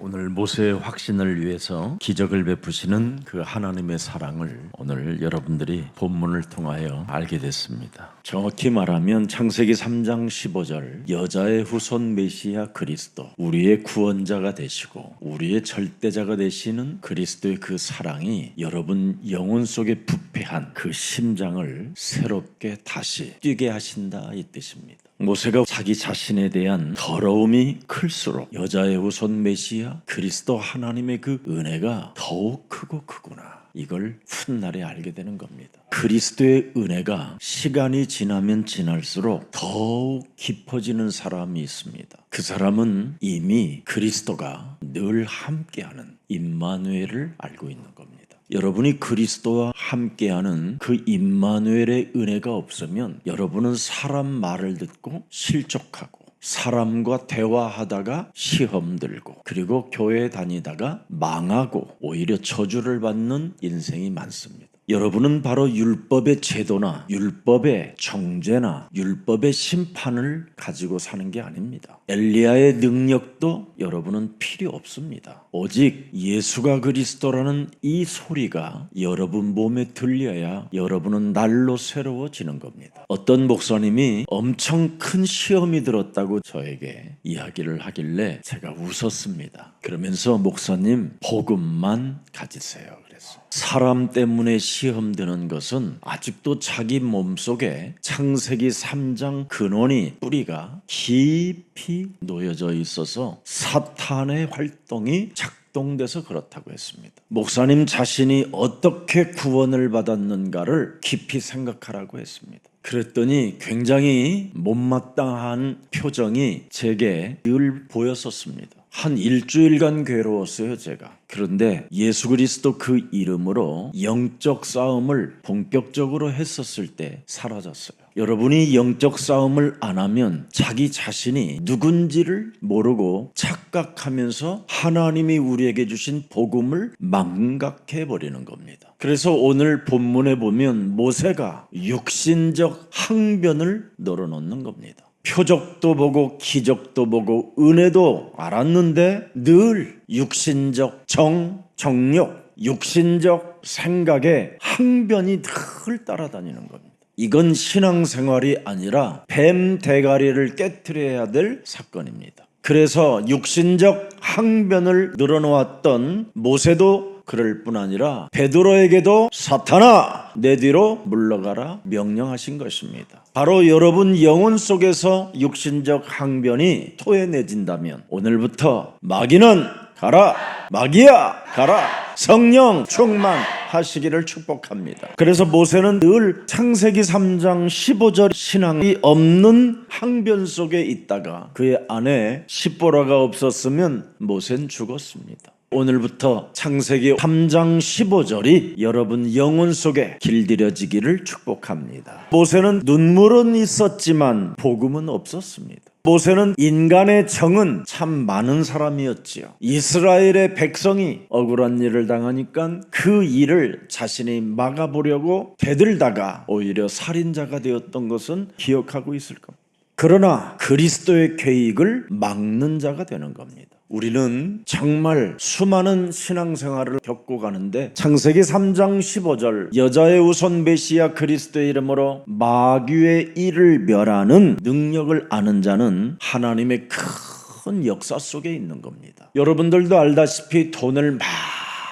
오늘 모세의 확신을 위해서 기적을 베푸시는 그 하나님의 사랑을 오늘 여러분들이 본문을 통하여 알게 됐습니다. 정확히 말하면 창세기 3장 15절 여자의 후손 메시아 그리스도 우리의 구원자가 되시고 우리의 절대자가 되시는 그리스도의 그 사랑이 여러분 영혼 속에 부패한 그 심장을 새롭게 다시 뛰게 하신다 이 뜻입니다. 모세가 자기 자신에 대한 더러움이 클수록 여자의 후손 메시아 그리스도 하나님의 그 은혜가 더욱 크구나 이걸 훗날에 알게 되는 겁니다. 그리스도의 은혜가 시간이 지나면 지날수록 더욱 깊어지는 사람이 있습니다. 그 사람은 이미 그리스도가 늘 함께하는 임마누엘을 알고 있는 겁니다. 여러분이 그리스도와 함께하는 그 임마누엘의 은혜가 없으면 여러분은 사람 말을 듣고 실족하고 사람과 대화하다가 시험 들고 그리고 교회 다니다가 망하고 오히려 저주를 받는 인생이 많습니다. 여러분은 바로 율법의 제도나 율법의 정죄나 율법의 심판을 가지고 사는 게 아닙니다. 엘리야의 능력도 여러분은 필요 없습니다. 오직 예수가 그리스도라는 이 소리가 여러분 몸에 들려야 여러분은 날로 새로워지는 겁니다. 어떤 목사님이 엄청 큰 시험이 들었다고 저에게 이야기를 하길래 제가 웃었습니다. 그러면서 목사님 복음만 가지세요. 사람 때문에 시험 드는 것은 아직도 자기 몸속에 창세기 3장 근원이 뿌리가 깊이 놓여져 있어서 사탄의 활동이 작동돼서 그렇다고 했습니다. 목사님 자신이 어떻게 구원을 받았는가를 깊이 생각하라고 했습니다. 그랬더니 굉장히 못마땅한 표정이 제게 늘 보였었습니다. 한 일주일간 괴로웠어요 제가. 그런데 예수 그리스도 그 이름으로 영적 싸움을 본격적으로 했었을 때 사라졌어요. 여러분이 영적 싸움을 안 하면 자기 자신이 누군지를 모르고 착각하면서 하나님이 우리에게 주신 복음을 망각해버리는 겁니다. 그래서 오늘 본문에 보면 모세가 육신적 항변을 널어놓는 겁니다. 표적도 보고 기적도 보고 은혜도 알았는데 늘 육신적 정욕, 육신적 생각에 항변이 늘 따라다니는 겁니다. 이건 신앙생활이 아니라 뱀 대가리를 깨트려야 될 사건입니다. 그래서 육신적 항변을 늘어놓았던 모세도 그럴 뿐 아니라 베드로에게도 사탄아 내 뒤로 물러가라 명령하신 것입니다. 바로 여러분 영혼 속에서 육신적 항변이 토해내진다면 오늘부터 마귀는 가라, 마귀야 가라, 성령 충만하시기를 축복합니다. 그래서 모세는 늘 창세기 3장 15절 신앙이 없는 항변 속에 있다가 그의 아내 십보라가 없었으면 모세는 죽었습니다. 오늘부터 창세기 3장 15절이 여러분 영혼 속에 길들여지기를 축복합니다. 모세는 눈물은 있었지만 복음은 없었습니다. 모세는 인간의 정은 참 많은 사람이었지요. 이스라엘의 백성이 억울한 일을 당하니까 그 일을 자신이 막아보려고 대들다가 오히려 살인자가 되었던 것은 기억하고 있을 겁니다. 그러나 그리스도의 계획을 막는 자가 되는 겁니다. 우리는 정말 수많은 신앙생활을 겪고 가는데 창세기 3장 15절 여자의 후손 메시아 그리스도의 이름으로 마귀의 일을 멸하는 능력을 아는 자는 하나님의 큰 역사 속에 있는 겁니다. 여러분들도 알다시피 돈을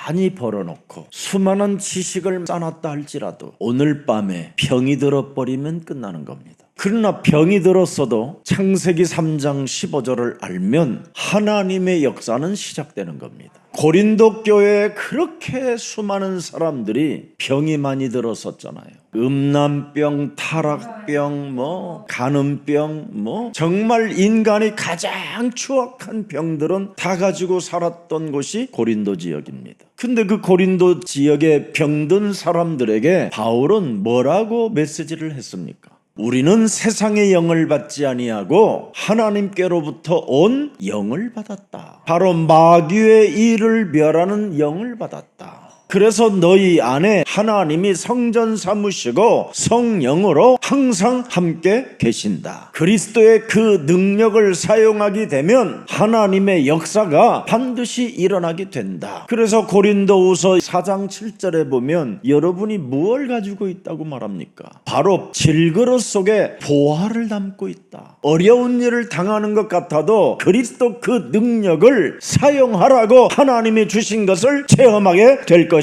많이 벌어놓고 수많은 지식을 쌓았다 할지라도 오늘 밤에 병이 들어버리면 끝나는 겁니다. 그러나 병이 들었어도 창세기 3장 15절을 알면 하나님의 역사는 시작되는 겁니다. 고린도 교회에 그렇게 수많은 사람들이 병이 많이 들었었잖아요. 음란병, 타락병, 간음병, 정말 인간이 가장 추악한 병들은 다 가지고 살았던 곳이 고린도 지역입니다. 근데 그 고린도 지역에 병든 사람들에게 바울은 뭐라고 메시지를 했습니까? 우리는 세상의 영을 받지 아니하고 하나님께로부터 온 영을 받았다. 바로 마귀의 일을 멸하는 영을 받았다. 그래서 너희 안에 하나님이 성전 삼으시고 성령으로 항상 함께 계신다. 그리스도의 그 능력을 사용하게 되면 하나님의 역사가 반드시 일어나게 된다. 그래서 고린도후서 4장 7절에 보면 여러분이 무엇을 가지고 있다고 말합니까? 바로 질그릇 속에 보화를 담고 있다. 어려운 일을 당하는 것 같아도 그리스도 그 능력을 사용하라고 하나님이 주신 것을 체험하게 될 것이다.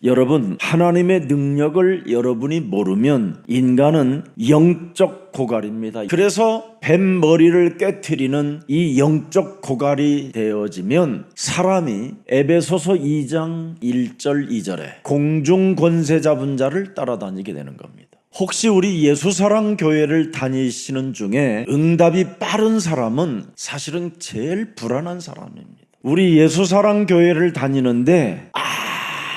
여러분, 하나님의 능력을 여러분이 모르면 인간은 영적 고갈입니다. 그래서 뱀 머리를 깨트리는 이 영적 고갈이 되어지면 사람이 에베소서 2장 1절 2절에 공중 권세 잡은 자를 따라다니게 되는 겁니다. 혹시 우리 예수사랑 교회를 다니시는 중에 응답이 빠른 사람은 사실은 제일 불안한 사람입니다. 우리 예수사랑 교회를 다니는데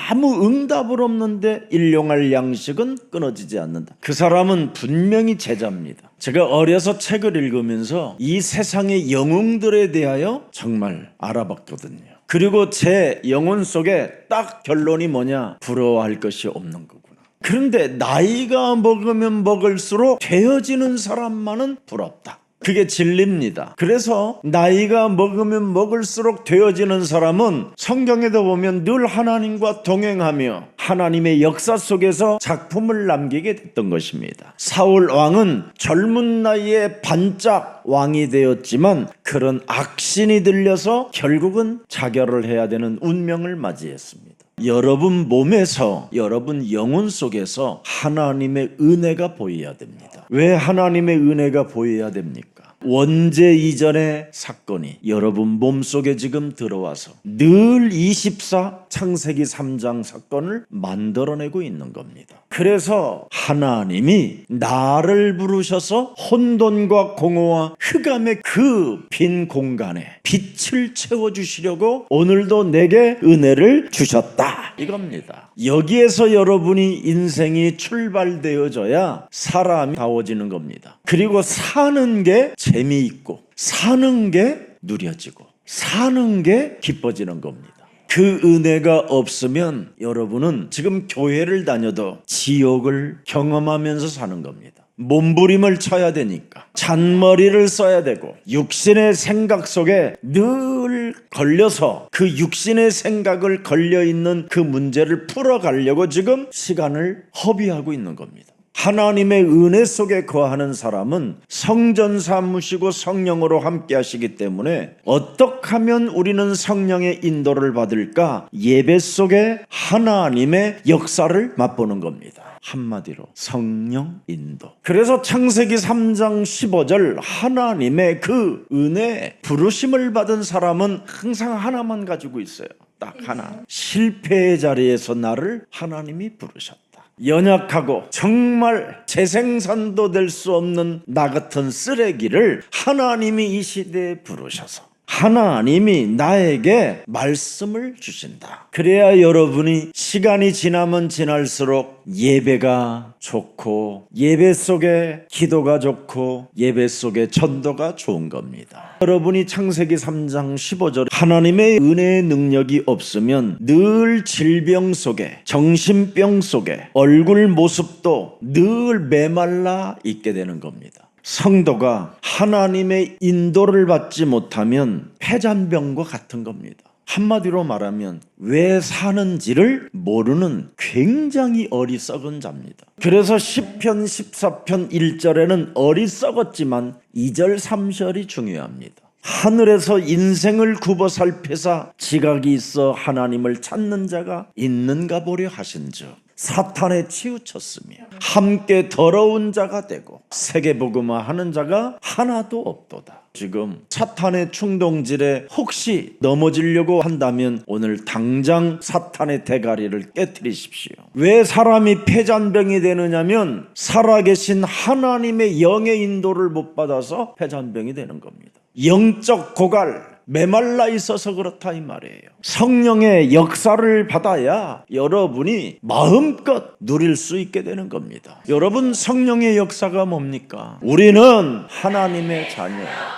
아무 응답을 없는데 일용할 양식은 끊어지지 않는다. 그 사람은 분명히 제자입니다. 제가 어려서 책을 읽으면서 이 세상의 영웅들에 대하여 정말 알아봤거든요. 그리고 제 영혼 속에 딱 결론이 뭐냐? 부러워할 것이 없는 거구나. 그런데 나이가 먹으면 먹을수록 되어지는 사람만은 부럽다. 그게 진리입니다. 그래서 나이가 먹으면 먹을수록 되어지는 사람은 성경에도 보면 늘 하나님과 동행하며 하나님의 역사 속에서 작품을 남기게 됐던 것입니다. 사울 왕은 젊은 나이에 반짝 왕이 되었지만 그런 악신이 들려서 결국은 자결을 해야 되는 운명을 맞이했습니다. 여러분 몸에서, 여러분 영혼 속에서 하나님의 은혜가 보여야 됩니다. 왜 하나님의 은혜가 보여야 됩니까? 원죄 이전의 사건이 여러분 몸속에 지금 들어와서 늘 24 창세기 3장 사건을 만들어내고 있는 겁니다. 그래서 하나님이 나를 부르셔서 혼돈과 공허와 흑암의 그 빈 공간에 빛을 채워주시려고 오늘도 내게 은혜를 주셨다, 이겁니다. 여기에서 여러분이 인생이 출발되어져야 사람이 다워지는 겁니다. 그리고 사는 게 재미있고 사는 게 누려지고 사는 게 기뻐지는 겁니다. 그 은혜가 없으면 여러분은 지금 교회를 다녀도 지옥을 경험하면서 사는 겁니다. 몸부림을 쳐야 되니까 잔머리를 써야 되고 육신의 생각 속에 늘 걸려서 그 육신의 생각을 걸려있는 그 문제를 풀어가려고 지금 시간을 허비하고 있는 겁니다. 하나님의 은혜 속에 거하는 사람은 성전 삼으시고 성령으로 함께 하시기 때문에 어떻게 하면 우리는 성령의 인도를 받을까? 예배 속에 하나님의 역사를 맛보는 겁니다. 한마디로 성령 인도. 그래서 창세기 3장 15절 하나님의 그 은혜 부르심을 받은 사람은 항상 하나만 가지고 있어요. 딱 하나. 실패의 자리에서 나를 하나님이 부르셨다. 연약하고 정말 재생산도 될 수 없는 나 같은 쓰레기를 하나님이 이 시대에 부르셔서 하나님이 나에게 말씀을 주신다. 그래야 여러분이 시간이 지나면 지날수록 예배가 좋고 예배 속에 기도가 좋고 예배 속에 전도가 좋은 겁니다. 여러분이 창세기 3장 15절 하나님의 은혜의 능력이 없으면 늘 질병 속에 정신병 속에 얼굴 모습도 늘 메말라 있게 되는 겁니다. 성도가 하나님의 인도를 받지 못하면 폐잔병과 같은 겁니다. 한마디로 말하면 왜 사는지를 모르는 굉장히 어리석은 자입니다. 그래서 시편 14편 1절에는 어리석었지만 2절 3절이 중요합니다. 하늘에서 인생을 굽어 살피사 지각이 있어 하나님을 찾는 자가 있는가 보려 하신즉 사탄에 치우쳤으며 함께 더러운 자가 되고 세계복음화 하는 자가 하나도 없도다. 지금 사탄의 충동질에 혹시 넘어지려고 한다면 오늘 당장 사탄의 대가리를 깨트리십시오. 왜 사람이 폐잔병이 되느냐면 살아계신 하나님의 영의 인도를 못 받아서 폐잔병이 되는 겁니다. 영적 고갈, 메말라 있어서 그렇다 이 말이에요. 성령의 역사를 받아야 여러분이 마음껏 누릴 수 있게 되는 겁니다. 여러분, 성령의 역사가 뭡니까? 우리는 하나님의 자녀.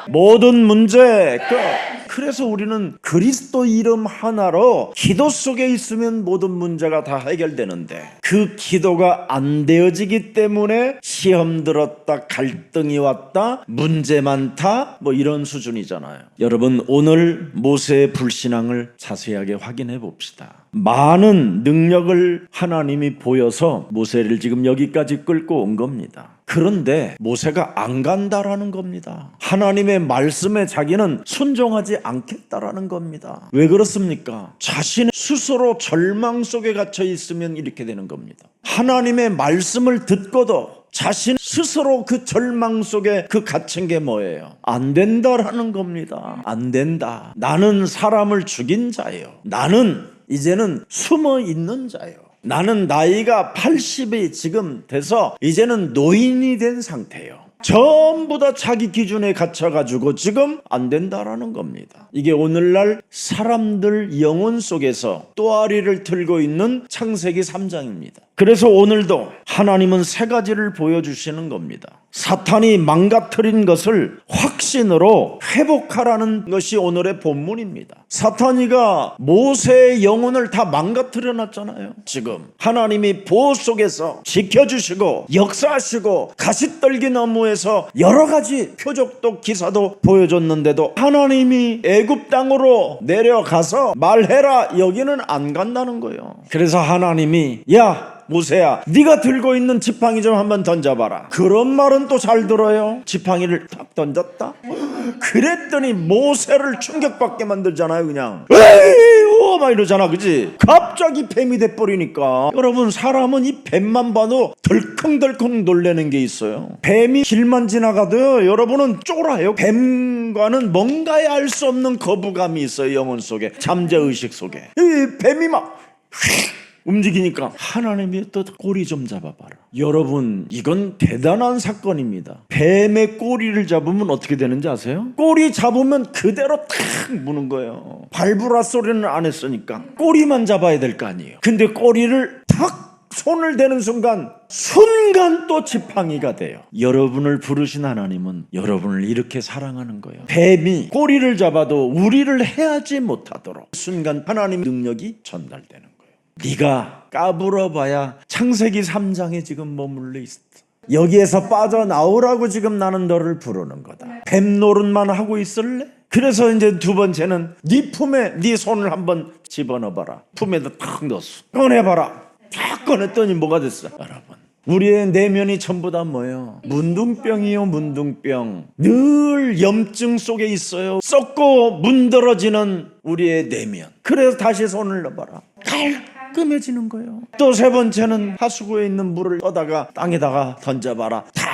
모든 문제 끝. 그래서 우리는 그리스도 이름 하나로 기도 속에 있으면 모든 문제가 다 해결되는데 그 기도가 안 되어지기 때문에 시험 들었다, 갈등이 왔다, 문제 많다, 뭐 이런 수준이잖아요. 여러분, 오늘 모세의 불신앙을 자세하게 확인해 봅시다. 많은 능력을 하나님이 보여서 모세를 지금 여기까지 끌고 온 겁니다. 그런데 모세가 안 간다라는 겁니다. 하나님의 말씀에 자기는 순종하지 않겠다라는 겁니다. 왜 그렇습니까? 자신 스스로 절망 속에 갇혀 있으면 이렇게 되는 겁니다. 하나님의 말씀을 듣고도 자신 스스로 그 절망 속에 그 갇힌 게 뭐예요? 안 된다라는 겁니다. 안 된다. 나는 사람을 죽인 자예요. 나는 이제는 숨어 있는 자예요. 나는 나이가 80이 지금 돼서 이제는 노인이 된 상태예요. 전부 다 자기 기준에 갇혀가지고 지금 안 된다라는 겁니다. 이게 오늘날 사람들 영혼 속에서 또아리를 틀고 있는 창세기 3장입니다. 그래서 오늘도 하나님은 세 가지를 보여주시는 겁니다. 사탄이 망가뜨린 것을 확신으로 회복하라는 것이 오늘의 본문입니다. 사탄이가 모세의 영혼을 다 망가뜨려 놨잖아요. 지금 하나님이 보호 속에서 지켜주시고 역사하시고 가시떨기 나무에서 여러 가지 표적도 기사도 보여줬는데도 하나님이 애굽 땅으로 내려가서 말해라, 여기는 안 간다는 거예요. 그래서 하나님이 야 모세야, 네가 들고 있는 지팡이 좀 한번 던져봐라. 그런 말은 또 잘 들어요. 지팡이를 탁 던졌다. 그랬더니 모세를 충격받게 만들잖아요. 그냥 에이 막 이러잖아, 그지? 갑자기 뱀이 돼버리니까. 여러분, 사람은 이 뱀만 봐도 덜컹덜컹 놀라는 게 있어요. 뱀이 길만 지나가도요, 여러분은 쫄아요. 뱀과는 뭔가에 알 수 없는 거부감이 있어요. 영혼 속에, 잠재의식 속에. 이 뱀이 막 움직이니까 하나님이 또 꼬리 좀 잡아봐라. 여러분, 이건 대단한 사건입니다. 뱀의 꼬리를 잡으면 어떻게 되는지 아세요? 꼬리 잡으면 그대로 탁 무는 거예요. 발부라 소리는 안 했으니까 꼬리만 잡아야 될 거 아니에요. 근데 꼬리를 탁 손을 대는 순간 또 지팡이가 돼요. 여러분을 부르신 하나님은 여러분을 이렇게 사랑하는 거예요. 뱀이 꼬리를 잡아도 우리를 해하지 못하도록 순간 하나님의 능력이 전달되는 거예요. 네가 까불어봐야 창세기 3장에 지금 머물러 있어. 여기에서 빠져나오라고 지금 나는 너를 부르는 거다. 뱀 노릇만 하고 있을래? 그래서 이제 두 번째는 네 품에 네 손을 한번 집어넣어봐라. 품에다 탁 넣었어. 꺼내봐라. 탁 꺼냈더니 뭐가 됐어? 여러분, 우리의 내면이 전부 다 뭐예요? 문둥병이요, 문둥병. 늘 염증 속에 있어요. 썩고 문드러지는 우리의 내면. 그래서 다시 손을 넣어봐라. 깔끔해지는 거예요. 또 세 번째는 하수구에 있는 물을 떠다가 땅에다가 던져봐라. 다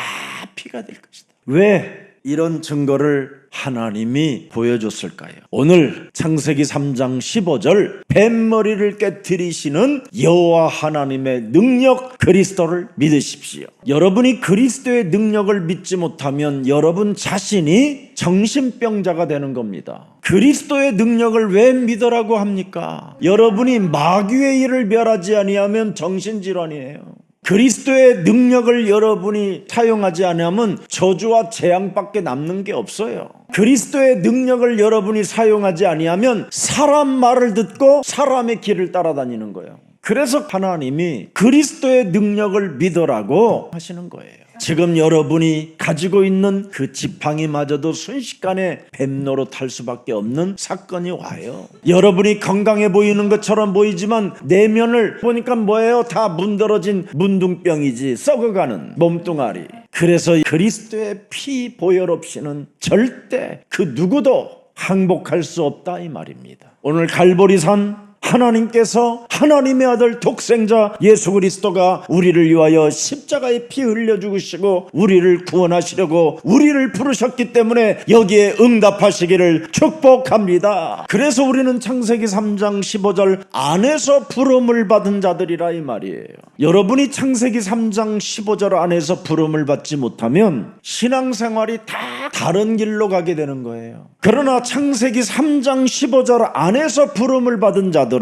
피가 될 것이다. 왜 이런 증거를 하나님이 보여줬을까요? 오늘 창세기 3장 15절 뱀머리를 깨트리시는 여호와 하나님의 능력 그리스도를 믿으십시오. 여러분이 그리스도의 능력을 믿지 못하면 여러분 자신이 정신병자가 되는 겁니다. 그리스도의 능력을 왜 믿으라고 합니까? 여러분이 마귀의 일을 멸하지 아니하면 정신질환이에요. 그리스도의 능력을 여러분이 사용하지 않으면 저주와 재앙밖에 남는 게 없어요. 그리스도의 능력을 여러분이 사용하지 아니하면 사람 말을 듣고 사람의 길을 따라다니는 거예요. 그래서 하나님이 그리스도의 능력을 믿으라고 하시는 거예요. 지금 여러분이 가지고 있는 그 지팡이마저도 순식간에 뱀노릇할 수밖에 없는 사건이 와요. 여러분이 건강해 보이는 것처럼 보이지만 내면을 보니까 뭐예요? 다 문드러진 문둥병이지, 썩어가는 몸뚱아리. 그래서 그리스도의 피 보혈 없이는 절대 그 누구도 항복할 수 없다, 이 말입니다. 오늘 갈보리산 하나님께서 하나님의 아들 독생자 예수 그리스도가 우리를 위하여 십자가에 피 흘려 죽으시고 우리를 구원하시려고 우리를 부르셨기 때문에 여기에 응답하시기를 축복합니다. 그래서 우리는 창세기 3장 15절 안에서 부름을 받은 자들이라, 이 말이에요. 여러분이 창세기 3장 15절 안에서 부름을 받지 못하면 신앙생활이 다 다른 길로 가게 되는 거예요. 그러나 창세기 3장 15절 안에서 부름을 받은 자들은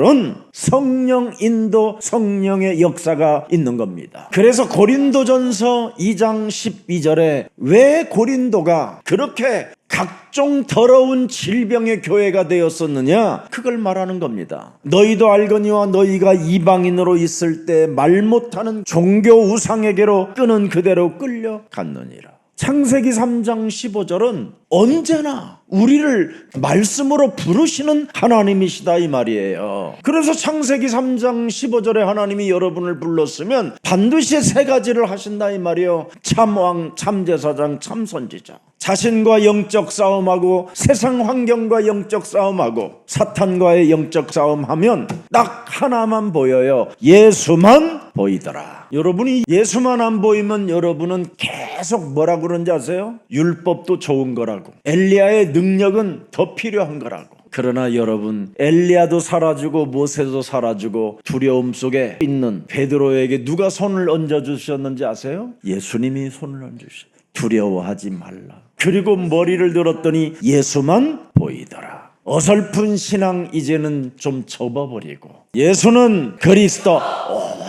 성령 인도, 성령의 역사가 있는 겁니다. 그래서 고린도전서 2장 12절에 왜 고린도가 그렇게 각종 더러운 질병의 교회가 되었었느냐? 그걸 말하는 겁니다. 너희도 알거니와 너희가 이방인으로 있을 때 말 못하는 종교 우상에게로 끄는 그대로 끌려갔느니라. 창세기 3장 15절은 언제나 우리를 말씀으로 부르시는 하나님이시다 이 말이에요. 그래서 창세기 3장 15절에 하나님이 여러분을 불렀으면 반드시 세 가지를 하신다 이 말이에요. 참왕, 참제사장, 참선지자. 자신과 영적 싸움하고 세상 환경과 영적 싸움하고 사탄과의 영적 싸움하면 딱 하나만 보여요. 예수만 보이더라. 여러분이 예수만 안 보이면 여러분은 계속 뭐라고 그런지 아세요? 율법도 좋은 거라고, 엘리야의 능력은 더 필요한 거라고. 그러나 여러분, 엘리야도 사라지고 모세도 사라지고 두려움 속에 있는 베드로에게 누가 손을 얹어주셨는지 아세요? 예수님이 손을 얹으셨어요. 두려워하지 말라. 그리고 머리를 들었더니 예수만 보이더라. 어설픈 신앙 이제는 좀 접어버리고 예수는 그리스도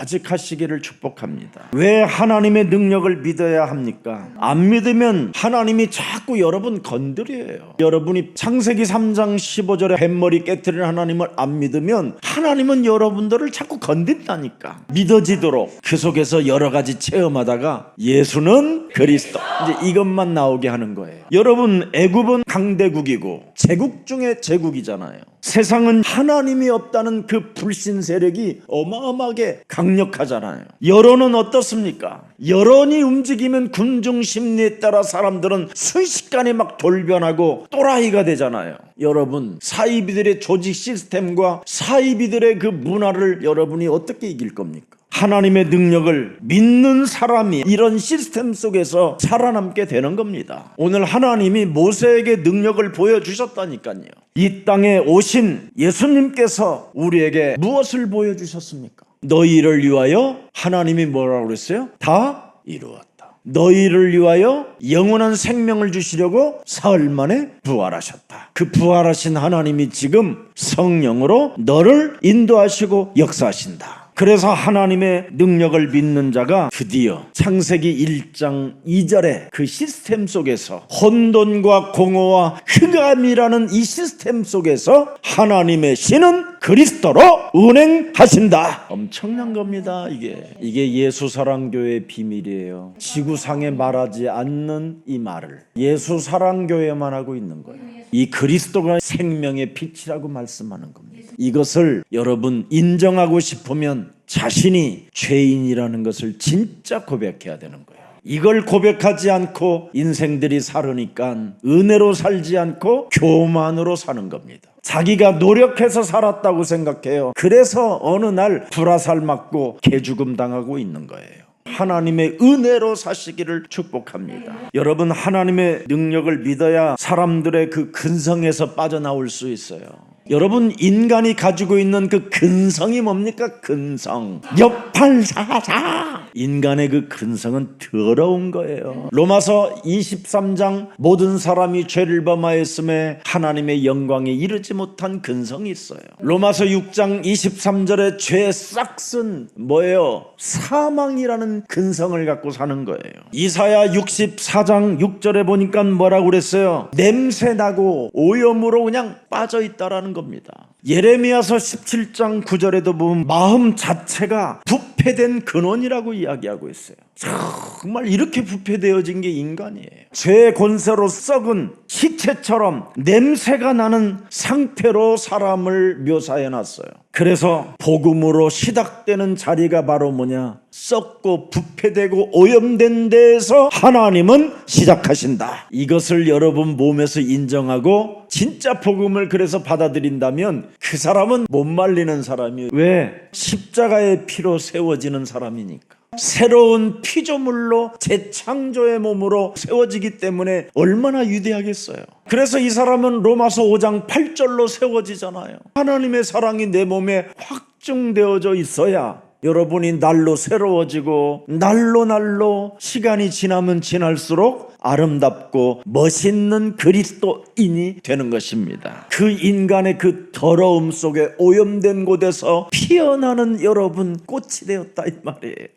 오직 하시기를 축복합니다. 왜 하나님의 능력을 믿어야 합니까? 안 믿으면 하나님이 자꾸 여러분 건드려요. 여러분이 창세기 3장 15절에 뱃머리 깨트리는 하나님을 안 믿으면 하나님은 여러분들을 자꾸 건든다니까. 믿어지도록 그 속에서 여러 가지 체험하다가 예수는 그리스도, 이제 이것만 나오게 하는 거예요. 여러분, 애굽은 강대국이고 제국 중에 제국이잖아요. 세상은 하나님이 없다는 그 불신 세력이 어마어마하게 강력하잖아요. 여론은 어떻습니까? 여론이 움직이면 군중 심리에 따라 사람들은 순식간에 막 돌변하고 또라이가 되잖아요. 여러분, 사이비들의 조직 시스템과 사이비들의 그 문화를 여러분이 어떻게 이길 겁니까? 하나님의 능력을 믿는 사람이 이런 시스템 속에서 살아남게 되는 겁니다. 오늘 하나님이 모세에게 능력을 보여주셨다니까요. 이 땅에 오신 예수님께서 우리에게 무엇을 보여주셨습니까? 너희를 위하여 하나님이 뭐라고 그랬어요? 다 이루었다. 너희를 위하여 영원한 생명을 주시려고 사흘 만에 부활하셨다. 그 부활하신 하나님이 지금 성령으로 너를 인도하시고 역사하신다. 그래서 하나님의 능력을 믿는 자가 드디어 창세기 1장 2절에 그 시스템 속에서 혼돈과 공허와 흑암이라는 이 시스템 속에서 하나님의 신은 그리스도로 운행하신다. 엄청난 겁니다. 이게 예수사랑교회의 비밀이에요. 지구상에 말하지 않는 이 말을 예수사랑교회만 하고 있는 거예요. 이 그리스도가 생명의 빛이라고 말씀하는 겁니다. 이것을 여러분 인정하고 싶으면 자신이 죄인이라는 것을 진짜 고백해야 되는 거예요. 이걸 고백하지 않고 인생들이 살으니까 은혜로 살지 않고 교만으로 사는 겁니다. 자기가 노력해서 살았다고 생각해요. 그래서 어느 날 불화살 맞고 개죽음 당하고 있는 거예요. 하나님의 은혜로 사시기를 축복합니다. 여러분, 하나님의 능력을 믿어야 사람들의 그 근성에서 빠져나올 수 있어요. 여러분, 인간이 가지고 있는 그 근성이 뭡니까? 근성. 역팔사사. 인간의 그 근성은 더러운 거예요. 로마서 23장 모든 사람이 죄를 범하였음에 하나님의 영광에 이르지 못한 근성이 있어요. 로마서 6장 23절에 죄의 싹슨 뭐예요? 사망이라는 근성을 갖고 사는 거예요. 이사야 64장 6절에 보니까 뭐라고 그랬어요? 냄새나고 오염으로 그냥 빠져있다라는 겁니다. 예레미야서 17장 9절에도 보면 마음 자체가 부패된 근원이라고 이야기하고 있어요. 정말 이렇게 부패되어진 게 인간이에요. 죄의 권세로 썩은 시체처럼 냄새가 나는 상태로 사람을 묘사해놨어요. 그래서 복음으로 시작되는 자리가 바로 뭐냐? 썩고 부패되고 오염된 데에서 하나님은 시작하신다. 이것을 여러분 몸에서 인정하고 진짜 복음을 그래서 받아들인다면 그 사람은 못 말리는 사람이에요. 왜? 십자가의 피로 세워지는 사람이니까. 새로운 피조물로 재창조의 몸으로 세워지기 때문에 얼마나 위대하겠어요. 그래서 이 사람은 로마서 5장 8절로 세워지잖아요. 하나님의 사랑이 내 몸에 확증되어져 있어야 여러분이 날로 새로워지고 날로 시간이 지나면 지날수록 아름답고 멋있는 그리스도인이 되는 것입니다. 그 인간의 그 더러움 속에 오염된 곳에서 피어나는 여러분 꽃이 되었다 이 말이에요.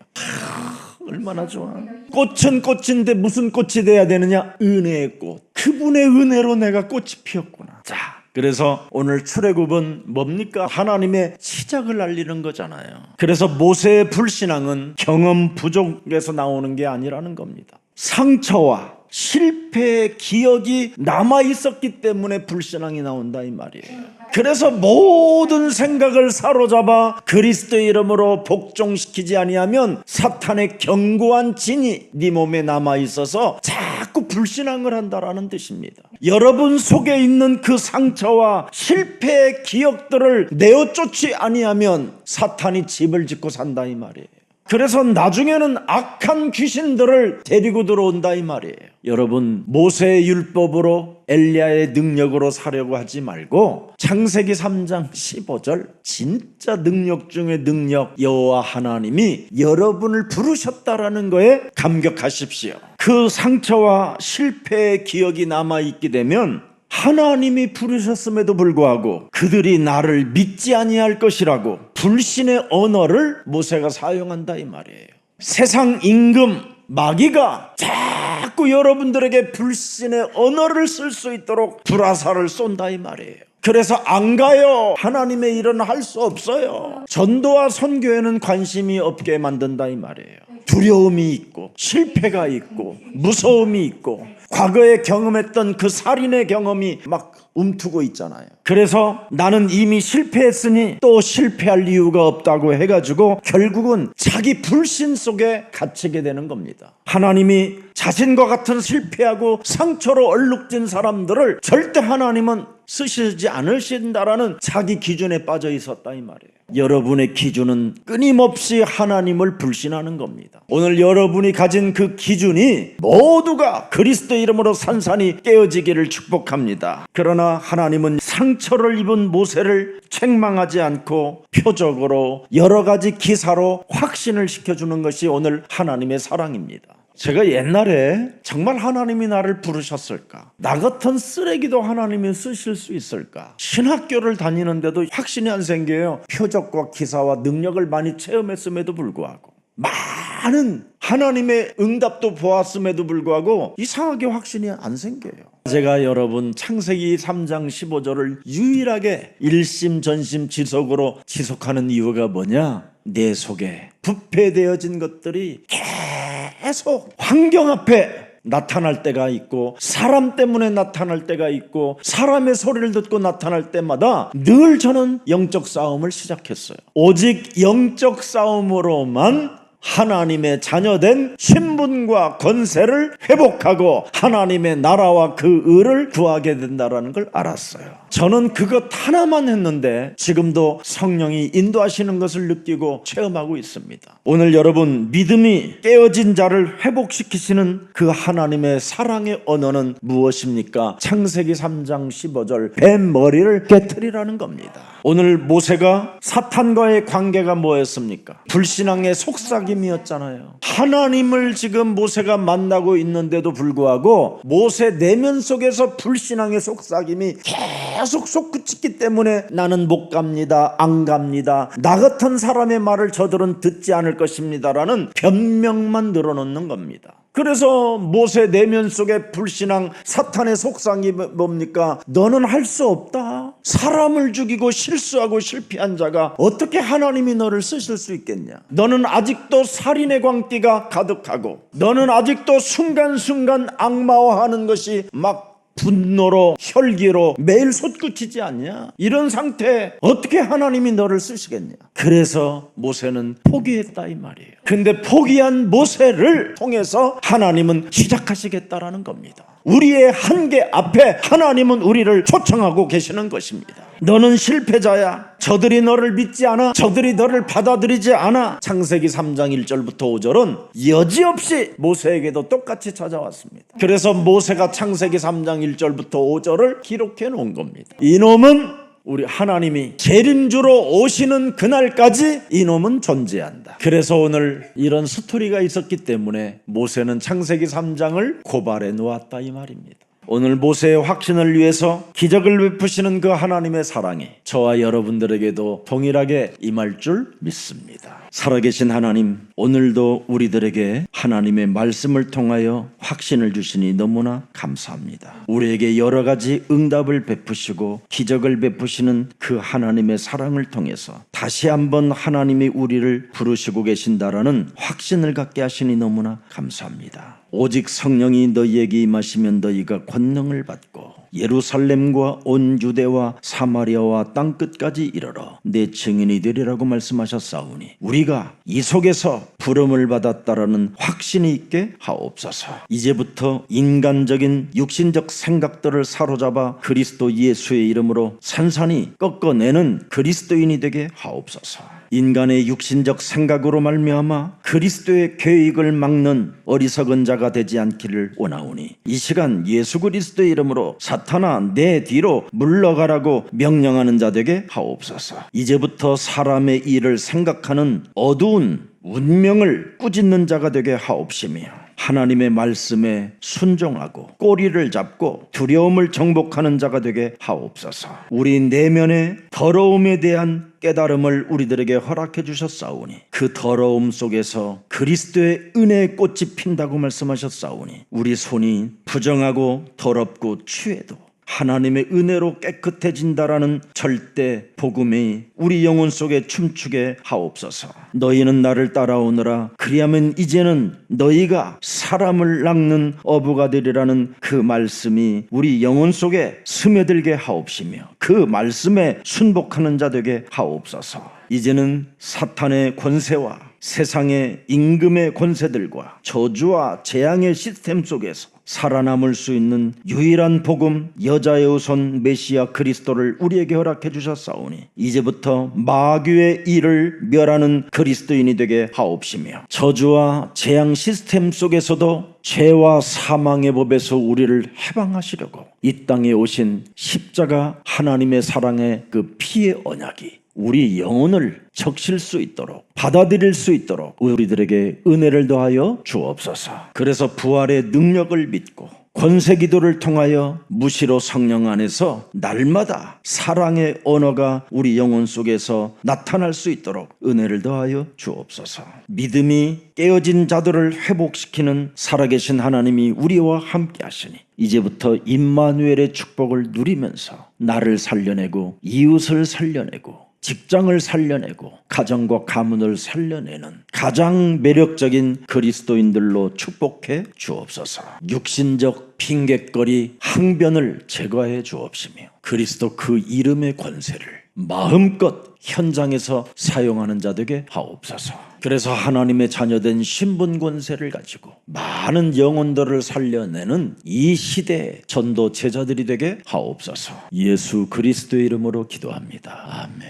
얼마나 좋아. 꽃은 꽃인데 무슨 꽃이 돼야 되느냐? 은혜의 꽃. 그분의 은혜로 내가 꽃이 피었구나. 자, 그래서 오늘 출애굽은 뭡니까? 하나님의 시작을 알리는 거잖아요. 그래서 모세의 불신앙은 경험 부족에서 나오는 게 아니라는 겁니다. 상처와 실패의 기억이 남아있었기 때문에 불신앙이 나온다 이 말이에요. 그래서 모든 생각을 사로잡아 그리스도의 이름으로 복종시키지 아니하면 사탄의 견고한 진이 네 몸에 남아있어서 자꾸 불신앙을 한다라는 뜻입니다. 여러분 속에 있는 그 상처와 실패의 기억들을 내어쫓지 아니하면 사탄이 집을 짓고 산다 이 말이에요. 그래서 나중에는 악한 귀신들을 데리고 들어온다 이 말이에요. 여러분, 모세의 율법으로 엘리야의 능력으로 사려고 하지 말고 창세기 3장 15절 진짜 능력 중에 능력, 여호와 하나님이 여러분을 부르셨다라는 거에 감격하십시오. 그 상처와 실패의 기억이 남아있게 되면 하나님이 부르셨음에도 불구하고 그들이 나를 믿지 아니할 것이라고 불신의 언어를 모세가 사용한다 이 말이에요. 세상 임금 마귀가 자꾸 여러분들에게 불신의 언어를 쓸 수 있도록 불화살을 쏜다 이 말이에요. 그래서 안 가요. 하나님의 일은 할 수 없어요. 전도와 선교에는 관심이 없게 만든다 이 말이에요. 두려움이 있고 실패가 있고 무서움이 있고 과거에 경험했던 그 살인의 경험이 막 움트고 있잖아요. 그래서 나는 이미 실패했으니 또 실패할 이유가 없다고 해가지고 결국은 자기 불신 속에 갇히게 되는 겁니다. 하나님이 자신과 같은 실패하고 상처로 얼룩진 사람들을 절대 하나님은 쓰시지 않으신다라는 자기 기준에 빠져 있었다 이 말이에요. 여러분의 기준은 끊임없이 하나님을 불신하는 겁니다. 오늘 여러분이 가진 그 기준이 모두가 그리스도의 이름으로 산산이 깨어지기를 축복합니다. 그러나 하나님은 상처를 입은 모세를 책망하지 않고 표적으로 여러 가지 기사로 확신을 시켜주는 것이 오늘 하나님의 사랑입니다. 제가 옛날에 정말 하나님이 나를 부르셨을까? 나 같은 쓰레기도 하나님이 쓰실 수 있을까? 신학교를 다니는데도 확신이 안 생겨요. 표적과 기사와 능력을 많이 체험했음에도 불구하고 많은 하나님의 응답도 보았음에도 불구하고 이상하게 확신이 안 생겨요. 제가 여러분 창세기 3장 15절을 유일하게 일심전심 지속으로 지속하는 이유가 뭐냐? 내 속에 부패되어진 것들이 계속 환경 앞에 나타날 때가 있고 사람 때문에 나타날 때가 있고 사람의 소리를 듣고 나타날 때마다 늘 저는 영적 싸움을 시작했어요. 오직 영적 싸움으로만 하나님의 자녀된 신분과 권세를 회복하고 하나님의 나라와 그 의를 구하게 된다는 걸 알았어요. 저는 그것 하나만 했는데 지금도 성령이 인도하시는 것을 느끼고 체험하고 있습니다. 오늘 여러분, 믿음이 깨어진 자를 회복시키시는 그 하나님의 사랑의 언어는 무엇입니까? 창세기 3장 15절 뱀 머리를 깨트리라는 겁니다. 오늘 모세가 사탄과의 관계가 뭐였습니까? 불신앙의 속삭임이었잖아요. 하나님을 지금 모세가 만나고 있는데도 불구하고 모세 내면 속에서 불신앙의 속삭임이 계속 솟구치기 때문에 나는 못 갑니다, 안 갑니다, 나 같은 사람의 말을 저들은 듣지 않을 것입니다라는 변명만 늘어놓는 겁니다. 그래서 모세 내면 속에 불신앙 사탄의 속삭임이 뭡니까? 너는 할 수 없다. 사람을 죽이고 실수하고 실패한 자가 어떻게 하나님이 너를 쓰실 수 있겠냐? 너는 아직도 살인의 광기가 가득하고 너는 아직도 순간순간 악마화하는 것이 막 분노로 혈기로 매일 솟구치지 않냐? 이런 상태에 어떻게 하나님이 너를 쓰시겠냐? 그래서 모세는 포기했다 이 말이에요. 근데 포기한 모세를 통해서 하나님은 시작하시겠다라는 겁니다. 우리의 한계 앞에 하나님은 우리를 초청하고 계시는 것입니다. 너는 실패자야. 저들이 너를 믿지 않아. 저들이 너를 받아들이지 않아. 창세기 3장 1절부터 5절은 여지없이 모세에게도 똑같이 찾아왔습니다. 그래서 모세가 창세기 3장 1절부터 5절을 기록해 놓은 겁니다. 이놈은 우리 하나님이 재림주로 오시는 그날까지 이놈은 존재한다. 그래서 오늘 이런 스토리가 있었기 때문에 모세는 창세기 3장을 고발해 놓았다 이 말입니다. 오늘 모세의 확신을 위해서 기적을 베푸시는 그 하나님의 사랑이 저와 여러분들에게도 동일하게 임할 줄 믿습니다. 살아계신 하나님, 오늘도 우리들에게 하나님의 말씀을 통하여 확신을 주시니 너무나 감사합니다. 우리에게 여러 가지 응답을 베푸시고 기적을 베푸시는 그 하나님의 사랑을 통해서 다시 한번 하나님이 우리를 부르시고 계신다라는 확신을 갖게 하시니 너무나 감사합니다. 오직 성령이 너희에게 임하시면 너희가 권능을 받고 예루살렘과 온 유대와 사마리아와 땅끝까지 이르러 내 증인이 되리라고 말씀하셨사오니 우리가 이 속에서 부름을 받았다라는 확신이 있게 하옵소서. 이제부터 인간적인 육신적 생각들을 사로잡아 그리스도 예수의 이름으로 산산히 꺾어내는 그리스도인이 되게 하옵소서. 인간의 육신적 생각으로 말미암아 그리스도의 계획을 막는 어리석은 자가 되지 않기를 원하오니 이 시간 예수 그리스도의 이름으로 사탄아 내 뒤로 물러가라고 명령하는 자 되게 하옵소서. 이제부터 사람의 일을 생각하는 어두운 운명을 꾸짖는 자가 되게 하옵시며 하나님의 말씀에 순종하고 꼬리를 잡고 두려움을 정복하는 자가 되게 하옵소서. 우리 내면의 더러움에 대한 깨달음을 우리들에게 허락해 주셨사오니 그 더러움 속에서 그리스도의 은혜의 꽃이 핀다고 말씀하셨사오니 우리 손이 부정하고 더럽고 취해도 하나님의 은혜로 깨끗해진다라는 절대 복음이 우리 영혼 속에 춤추게 하옵소서. 너희는 나를 따라오너라 그리하면 이제는 너희가 사람을 낚는 어부가 되리라는 그 말씀이 우리 영혼 속에 스며들게 하옵시며 그 말씀에 순복하는 자 되게 하옵소서. 이제는 사탄의 권세와 세상의 임금의 권세들과 저주와 재앙의 시스템 속에서 살아남을 수 있는 유일한 복음 여자의 후손 메시아 그리스도를 우리에게 허락해 주셨사오니 이제부터 마귀의 일을 멸하는 그리스도인이 되게 하옵시며 저주와 재앙 시스템 속에서도 죄와 사망의 법에서 우리를 해방하시려고 이 땅에 오신 십자가 하나님의 사랑의 그 피의 언약이 우리 영혼을 적실 수 있도록 받아들일 수 있도록 우리들에게 은혜를 더하여 주옵소서. 그래서 부활의 능력을 믿고 권세기도를 통하여 무시로 성령 안에서 날마다 사랑의 언어가 우리 영혼 속에서 나타날 수 있도록 은혜를 더하여 주옵소서. 믿음이 깨어진 자들을 회복시키는 살아계신 하나님이 우리와 함께 하시니 이제부터 임마누엘의 축복을 누리면서 나를 살려내고 이웃을 살려내고 직장을 살려내고 가정과 가문을 살려내는 가장 매력적인 그리스도인들로 축복해 주옵소서. 육신적 핑곗거리 항변을 제거해 주옵시며 그리스도 그 이름의 권세를 마음껏 현장에서 사용하는 자 되게 하옵소서. 그래서 하나님의 자녀된 신분 권세를 가지고 많은 영혼들을 살려내는 이 시대의 전도 제자들이 되게 하옵소서. 예수 그리스도의 이름으로 기도합니다. 아멘.